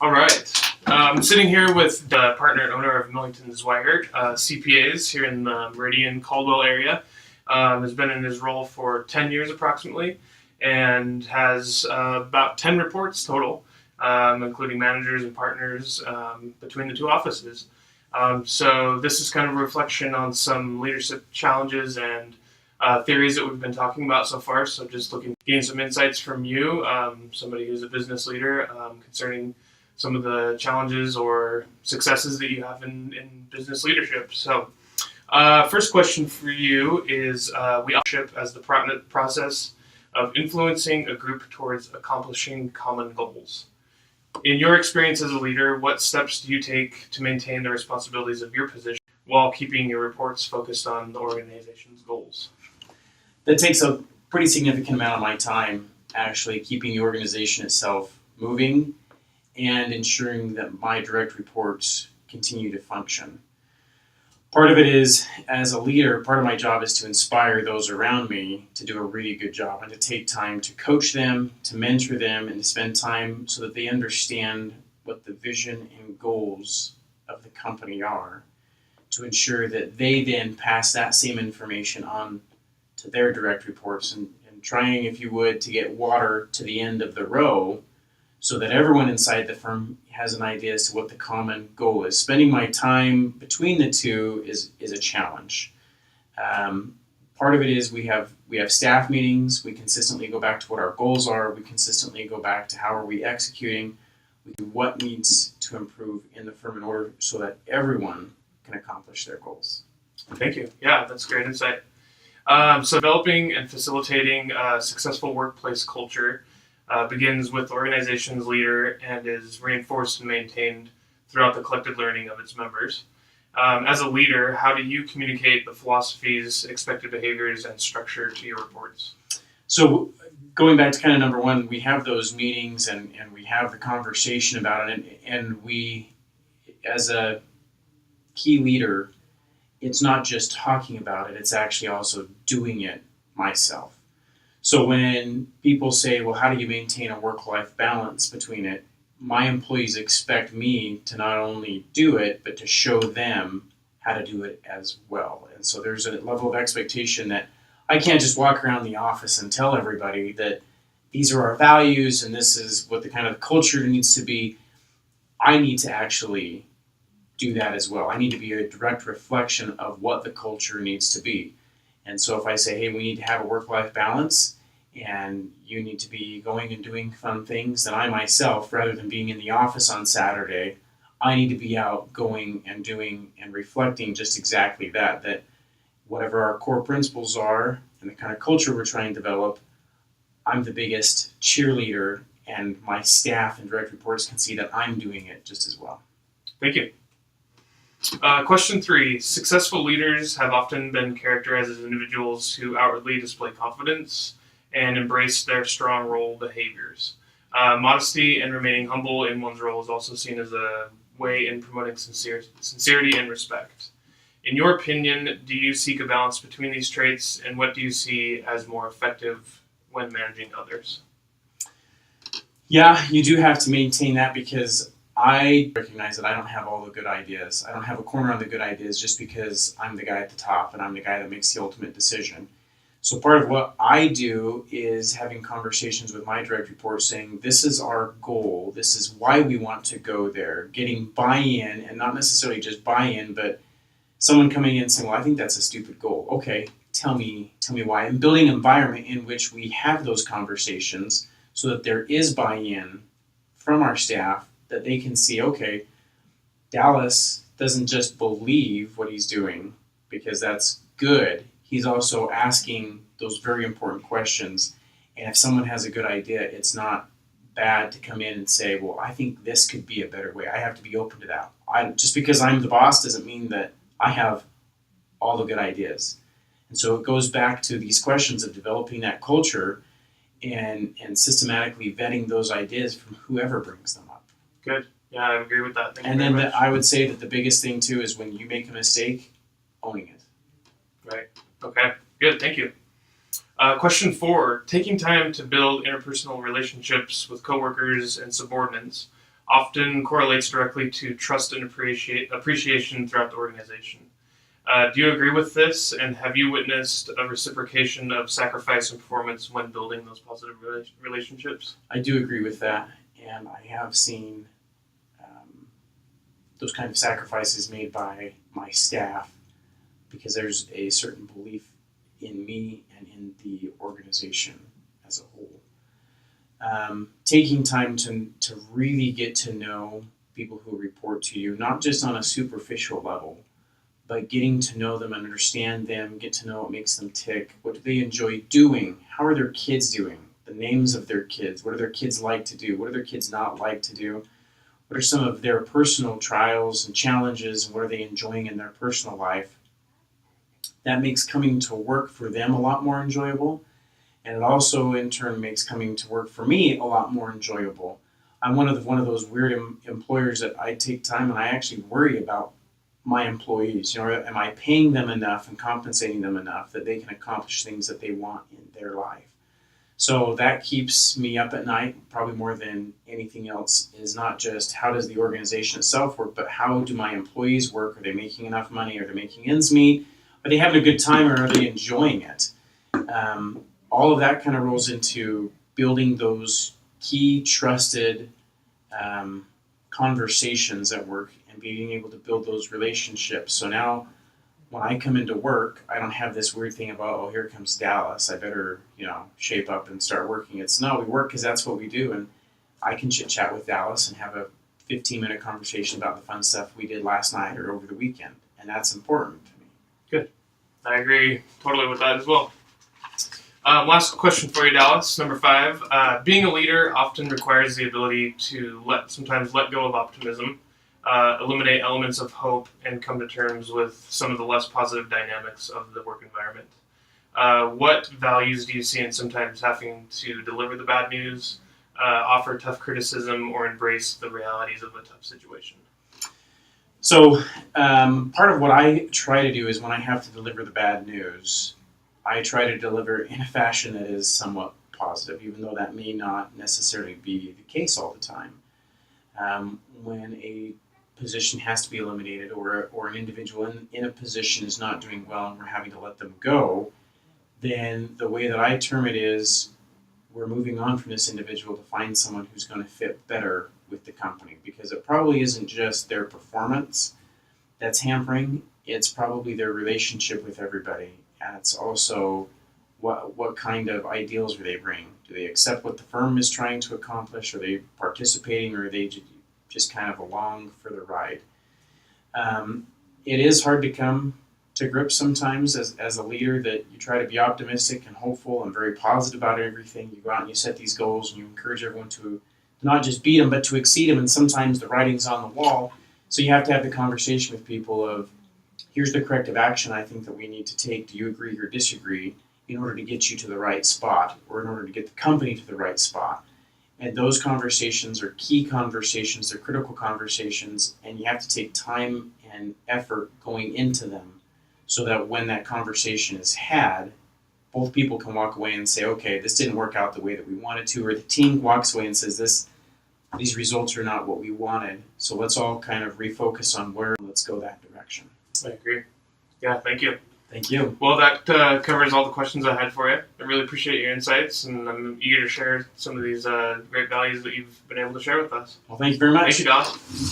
All right. I'm sitting here with the partner and owner of Millington Zwygart CPAs here in the Meridian and Caldwell area. Has been in his role for 10 years approximately and has about 10 reports total, including managers and partners between the two offices. So this is kind of a reflection on some leadership challenges and theories that we've been talking about so far. So just looking to gain some insights from you, somebody who's a business leader, concerning some of the challenges or successes that you have in business leadership. So first question for you is, we leadership as the process of influencing a group towards accomplishing common goals. In your experience as a leader, what steps do you take to maintain the responsibilities of your position while keeping your reports focused on the organization's goals? That takes a pretty significant amount of my time, actually, keeping the organization itself moving and ensuring that my direct reports continue to function. Part of it is, as a leader, part of my job is to inspire those around me to do a really good job and to take time to coach them, to mentor them, and to spend time so that they understand what the vision and goals of the company are, to ensure that they then pass that same information on to their direct reports and trying, if you would, to get water to the end of the row so that everyone inside the firm has an idea as to what the common goal is. Spending my time between the two is a challenge. Part of it is we have staff meetings. We consistently go back to what our goals are. We consistently go back to how are we executing. We do what needs to improve in the firm in order so that everyone can accomplish their goals. Thank you. Yeah, that's great insight. So developing and facilitating a successful workplace culture begins with the organization's leader and is reinforced and maintained throughout the collective learning of its members. As a leader, how do you communicate the philosophies, expected behaviors, and structure to your reports? So going back to kind of number one, we have those meetings and we have the conversation about it, and we, as a key leader, it's not just talking about it, it's actually also doing it myself. So when people say, well, how do you maintain a work-life balance between it? My employees expect me to not only do it, but to show them how to do it as well. And so there's a level of expectation that I can't just walk around the office and tell everybody that these are our values and this is what the kind of culture needs to be. I need to actually do that as well. I need to be a direct reflection of what the culture needs to be. And so if I say, hey, we need to have a work-life balance and you need to be going and doing fun things, then I myself, rather than being in the office on Saturday, I need to be out going and doing and reflecting just exactly that whatever our core principles are and the kind of culture we're trying to develop, I'm the biggest cheerleader and my staff and direct reports can see that I'm doing it just as well. Thank you. Question 3. Successful leaders have often been characterized as individuals who outwardly display confidence and embrace their strong role behaviors. Modesty and remaining humble in one's role is also seen as a way in promoting sincerity and respect. In your opinion, do you seek a balance between these traits, and what do you see as more effective when managing others? Yeah, you do have to maintain that because I recognize that I don't have all the good ideas. I don't have a corner on the good ideas just because I'm the guy at the top and I'm the guy that makes the ultimate decision. So part of what I do is having conversations with my direct reports saying, this is our goal, this is why we want to go there, getting buy-in, and not necessarily just buy-in, but someone coming in and saying, well, I think that's a stupid goal. Okay, tell me why. And building an environment in which we have those conversations so that there is buy-in from our staff, that they can see, okay, Dallas doesn't just believe what he's doing because that's good. He's also asking those very important questions. And if someone has a good idea, it's not bad to come in and say, well, I think this could be a better way. I have to be open to that. Just because I'm the boss doesn't mean that I have all the good ideas. And so it goes back to these questions of developing that culture and systematically vetting those ideas from whoever brings them up. Good. Yeah, I agree with that. And then I would say that the biggest thing too is when you make a mistake, owning it. Right. Okay. Good. Thank you. Question 4. Taking time to build interpersonal relationships with coworkers and subordinates often correlates directly to trust and appreciation throughout the organization. Do you agree with this, and have you witnessed a reciprocation of sacrifice and performance when building those positive relationships? I do agree with that, and I have seen those kind of sacrifices made by my staff because there's a certain belief in me and in the organization as a whole. Taking time to really get to know people who report to you, not just on a superficial level, but getting to know them and understand them, get to know what makes them tick, what do they enjoy doing, how are their kids doing, the names of their kids, what do their kids like to do, what do their kids not like to do, what are some of their personal trials and challenges, and what are they enjoying in their personal life. That makes coming to work for them a lot more enjoyable, and it also in turn makes coming to work for me a lot more enjoyable. I'm one of those weird employers that I take time and I actually worry about my employees. Am I paying them enough and compensating them enough that they can accomplish things that they want in their life? So that keeps me up at night, probably more than anything else, is not just how does the organization itself work, but how do my employees work? Are they making enough money? Are they making ends meet? Are they having a good time, or are they enjoying it? All of that kind of rolls into building those key, trusted conversations at work and being able to build those relationships. So now when I come into work, I don't have this weird thing about, oh, here comes Dallas, I better, shape up and start working. It's no, we work because that's what we do. And I can chit chat with Dallas and have a 15-minute conversation about the fun stuff we did last night or over the weekend. And that's important to me. Good. I agree totally with that as well. Last question for you, Dallas. Number 5. Being a leader often requires the ability to sometimes let go of optimism, eliminate elements of hope, and come to terms with some of the less positive dynamics of the work environment. What values do you see in sometimes having to deliver the bad news, offer tough criticism, or embrace the realities of a tough situation? So part of what I try to do is when I have to deliver the bad news, I try to deliver in a fashion that is somewhat positive, even though that may not necessarily be the case all the time. When a position has to be eliminated or an individual in a position is not doing well and we're having to let them go, then the way that I term it is we're moving on from this individual to find someone who's going to fit better with the company, because it probably isn't just their performance that's hampering, it's probably their relationship with everybody. And it's also what kind of ideals do they bring? Do they accept what the firm is trying to accomplish? Are they participating, or are they just kind of along for the ride? It is hard to come to grips sometimes as a leader that you try to be optimistic and hopeful and very positive about everything. You go out and you set these goals and you encourage everyone to not just beat them, but to exceed them. And sometimes the writing's on the wall. So you have to have the conversation with people of, here's the corrective action I think that we need to take. Do you agree or disagree in order to get you to the right spot, or in order to get the company to the right spot? And those conversations are key conversations, they're critical conversations, and you have to take time and effort going into them so that when that conversation is had, both people can walk away and say, okay, this didn't work out the way that we wanted to, or the team walks away and says, these results are not what we wanted. So let's all kind of refocus on where, let's go that direction. I agree. Yeah, thank you. Thank you. Well, that covers all the questions I had for you. I really appreciate your insights, and I'm eager to share some of these great values that you've been able to share with us. Well, thank you very much. Thank you, Dallas.